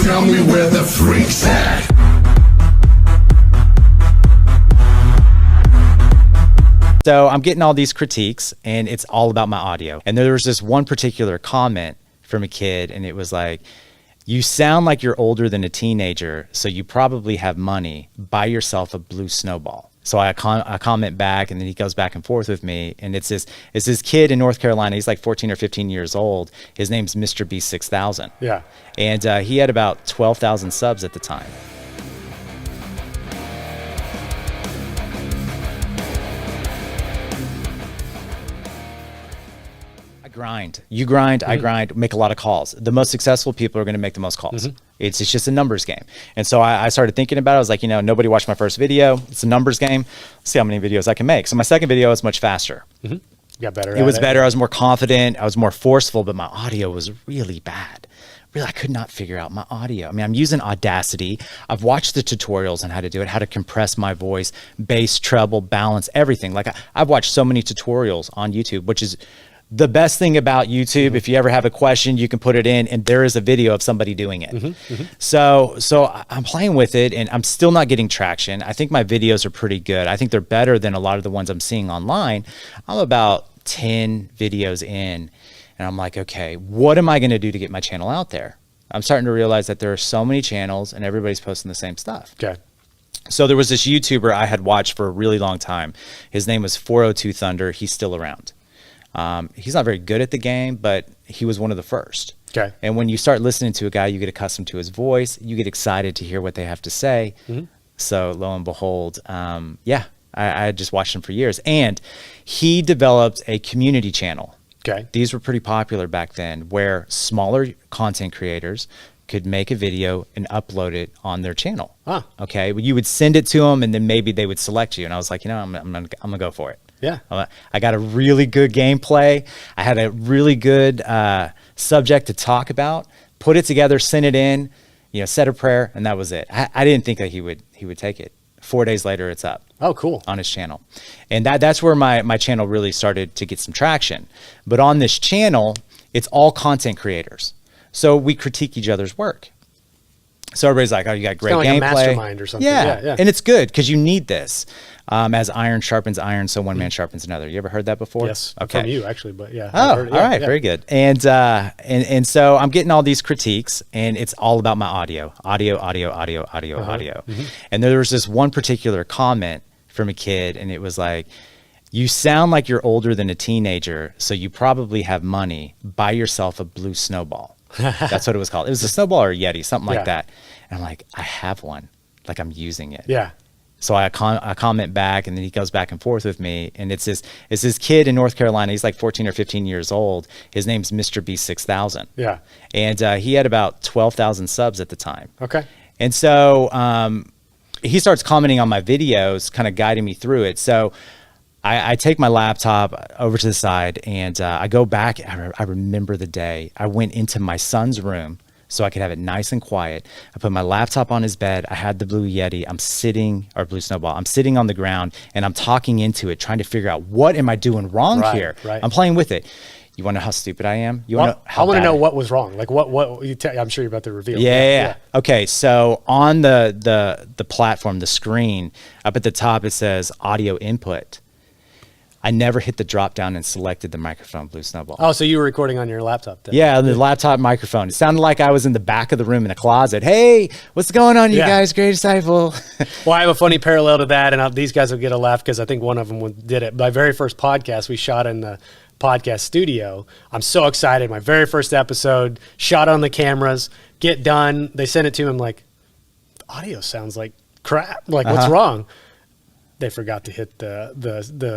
tell me where the freak's at. So I'm getting all these critiques and it's all about my audio. And there was this one particular comment from a kid and it was like, you sound like you're older than a teenager, so you probably have money. Buy yourself a blue snowball. So I comment back and then he goes back and forth with me. And it's this kid in North Carolina. He's like 14 or 15 years old. His name's MrBeast6000. Yeah. And he had about 12,000 subs at the time. You grind, I grind, make a lot of calls. The most successful people are going to make the most calls. It's just a numbers game. And so I started thinking about it. I was like, nobody watched my first video. It's a numbers game. Let's see how many videos I can make. So my second video was much faster. Got better. It was better. I was more confident. I was more forceful, but my audio was really bad. Really, I could not figure out my audio. I mean, I'm using Audacity. I've watched the tutorials on how to do it, how to compress my voice, bass, treble, balance, everything. Like I've watched so many tutorials on YouTube, which is the best thing about YouTube. If you ever have a question, you can put it in and there is a video of somebody doing it. So I'm playing with it and I'm still not getting traction. I think my videos are pretty good. I think they're better than a lot of the ones I'm seeing online. I'm about 10 videos in and I'm like, okay, what am I going to do to get my channel out there? I'm starting to realize that there are so many channels and everybody's posting the same stuff. Okay. So there was this YouTuber I had watched for a really long time. His name was 402 Thunder. He's still around. He's not very good at the game, but he was one of the first. Okay. And when you start listening to a guy, you get accustomed to his voice. You get excited to hear what they have to say. So lo and behold, I had just watched him for years. And he developed a community channel. Okay. These were pretty popular back then where smaller content creators could make a video and upload it on their channel. Okay. Well, you would send it to them and then maybe they would select you. And I was like, I'm gonna go for it. Yeah. I got a really good gameplay. I had a really good subject to talk about, put it together, sent it in, said a prayer, and that was it. I didn't think that he would take it. 4 days later, it's up. Oh, cool. On his channel. And that's where my channel really started to get some traction. But on this channel, it's all content creators. So we critique each other's work. So everybody's like, oh, you got great gameplay. Like a mastermind or something. Yeah. And it's good because you need this. As iron sharpens iron, so one man sharpens another. You ever heard that before? Yes. Okay. From you, actually, but yeah. Oh, all right. Very good. And so I'm getting all these critiques and it's all about my audio. Audio. And there was this one particular comment from a kid and it was like, you sound like you're older than a teenager, so you probably have money. Buy yourself a blue snowball. That's what it was called. It was a snowball or a Yeti, something like that. And I'm like, I have one. Like I'm using it. Yeah. So I comment back and then he goes back and forth with me. And it's this kid in North Carolina. He's like 14 or 15 years old. His name's MrBeast6000. Yeah. And he had about 12,000 subs at the time. Okay. And so he starts commenting on my videos, kind of guiding me through it. So I take my laptop over to the side and I go back. I remember the day I went into my son's room so I could have it nice and quiet. I put my laptop on his bed. I had the blue Yeti. Or blue snowball. I'm sitting on the ground and I'm talking into it, trying to figure out what am I doing wrong here? Right. I'm playing with it. You want to know how stupid I am? I want to know what was wrong. Like what I'm sure you're about to reveal. Yeah. Okay. So on the platform, the screen up at the top, it says audio input. I never hit the drop down and selected the microphone blue snowball. Oh, so you were recording on your laptop then? Yeah, the laptop microphone. It sounded like I was in the back of the room in a closet. Hey, what's going on, you guys? Great disciple. Well, I have a funny parallel to that, and these guys will get a laugh because I think one of them did it. My very first podcast, we shot in the podcast studio. I'm so excited. My very first episode, shot on the cameras, get done. They sent it to him like, the audio sounds like crap. Like, what's wrong? They forgot to hit the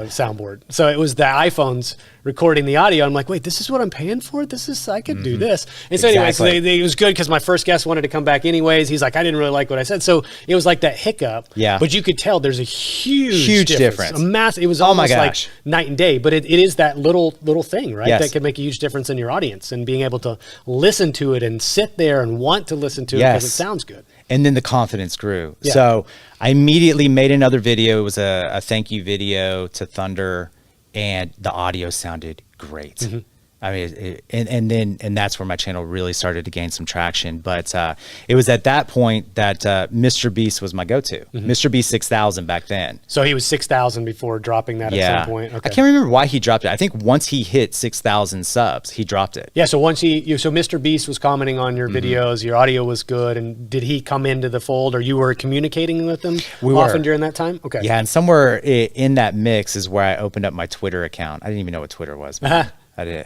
soundboard. So it was the iPhones recording the audio. I'm like, wait, this is what I'm paying for? I could do this. And so anyway, so it was good because my first guest wanted to come back anyways. He's like, I didn't really like what I said. So it was like that hiccup. Yeah. But you could tell there's a huge difference. A massive. It was almost like night and day. But it is that little thing, right? Yes. That can make a huge difference in your audience and being able to listen to it and sit there and want to listen to it because it sounds good. And then the confidence grew. Yeah. So I immediately made another video. It was a thank you video to Thunder, and the audio sounded great. I mean, and that's where my channel really started to gain some traction. But it was at that point that MrBeast was my go-to. MrBeast6000 back then. So he was 6,000 before dropping that at some point. Okay. I can't remember why he dropped it. I think once he hit 6,000 subs, he dropped it. Yeah. So once so MrBeast was commenting on your videos, your audio was good, and did he come into the fold, or you were communicating with him often during that time? Okay. Yeah, and somewhere in that mix is where I opened up my Twitter account. I didn't even know what Twitter was. I did.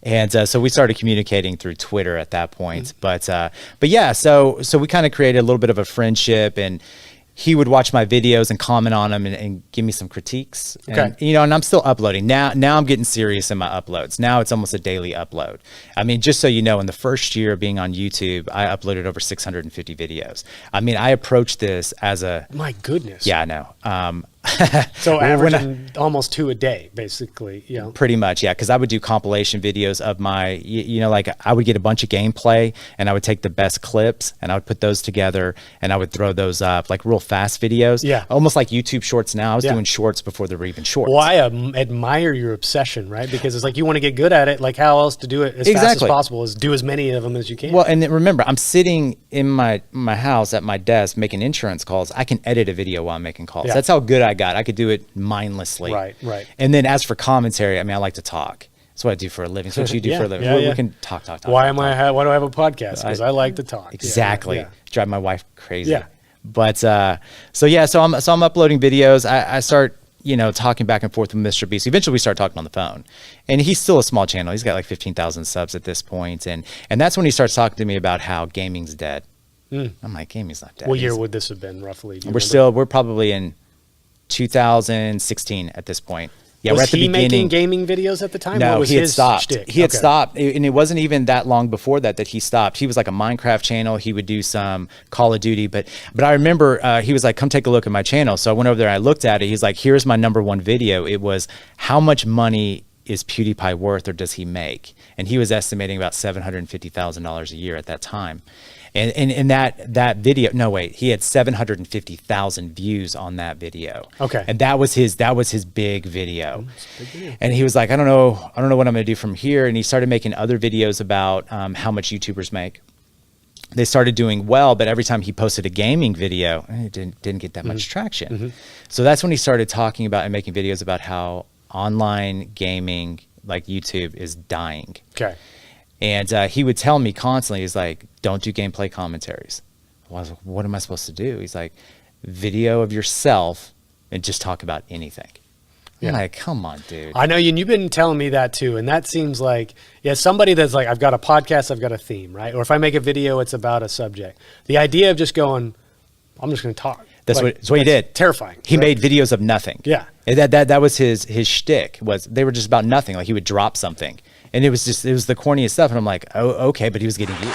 And so we started communicating through Twitter at that point. But yeah, so we kind of created a little bit of a friendship, and he would watch my videos and comment on them and give me some critiques. Okay. And, you know, and I'm still uploading. Now I'm getting serious in my uploads. Now it's almost a daily upload. I mean, just so you know, in the first year of being on YouTube, I uploaded over 650 videos. I mean, I approached this as a... My goodness. Yeah, I know. So averaging almost 2 a day, basically, you know. Pretty much, yeah, because I would do compilation videos of my, you know, like I would get a bunch of gameplay and I would take the best clips and I would put those together and I would throw those up, like real fast videos. Yeah. Almost like YouTube Shorts now. I was doing shorts before there were even shorts. Well, I admire your obsession, right? Because it's like you want to get good at it. Like how else to do it as fast as possible is do as many of them as you can. Well, and then remember, I'm sitting in my house at my desk making insurance calls. I can edit a video while I'm making calls. Yeah. That's how good I got. I could do it mindlessly. Right, right. And then as for commentary, I mean, I like to talk. That's what I do for a living. So what you do for a living. We can talk. Why do I have a podcast? Because I like to talk. Exactly. Yeah. Drive my wife crazy. Yeah. But so I'm uploading videos. I start, you know, talking back and forth with MrBeast. Eventually we start talking on the phone, and he's still a small channel. He's got like 15,000 subs at this point. And that's when he starts talking to me about how gaming's dead. I'm like, gaming's not dead. What year would this have been roughly? We're probably in 2016 at this point. Yeah, we're at the beginning. Was he making gaming videos at the time? No, what was he had his stopped. shtick? He had stopped, and it wasn't even that long before that he stopped. He was like a Minecraft channel. He would do some Call of Duty, but I remember he was like, "Come take a look at my channel." So I went over there and I looked at it. He's like, "Here's my #1 video." It was how much money is PewDiePie worth, or does he make? And he was estimating about $750,000 a year at that time. And in that video, no wait, he had 750,000 views on that video. Okay. And that was his big video. And he was like, I don't know what I'm going to do from here. And he started making other videos about how much YouTubers make. They started doing well, but every time he posted a gaming video, it didn't get that much traction. So that's when he started talking about and making videos about how online gaming, like YouTube, is dying. Okay. And he would tell me constantly, he's like, don't do gameplay commentaries. Well, I was like, what am I supposed to do? He's like, video of yourself and just talk about anything. I'm like, come on, dude. I know you, and you've been telling me that too. And that seems like, somebody that's like, I've got a podcast, I've got a theme, right? Or if I make a video, it's about a subject. The idea of just going, I'm just going to talk. That's what he did. Terrifying. He made videos of nothing. Yeah. And that was his shtick, was they were just about nothing. Like he would drop something. And it was the corniest stuff. And I'm like, oh, okay, but he was getting views.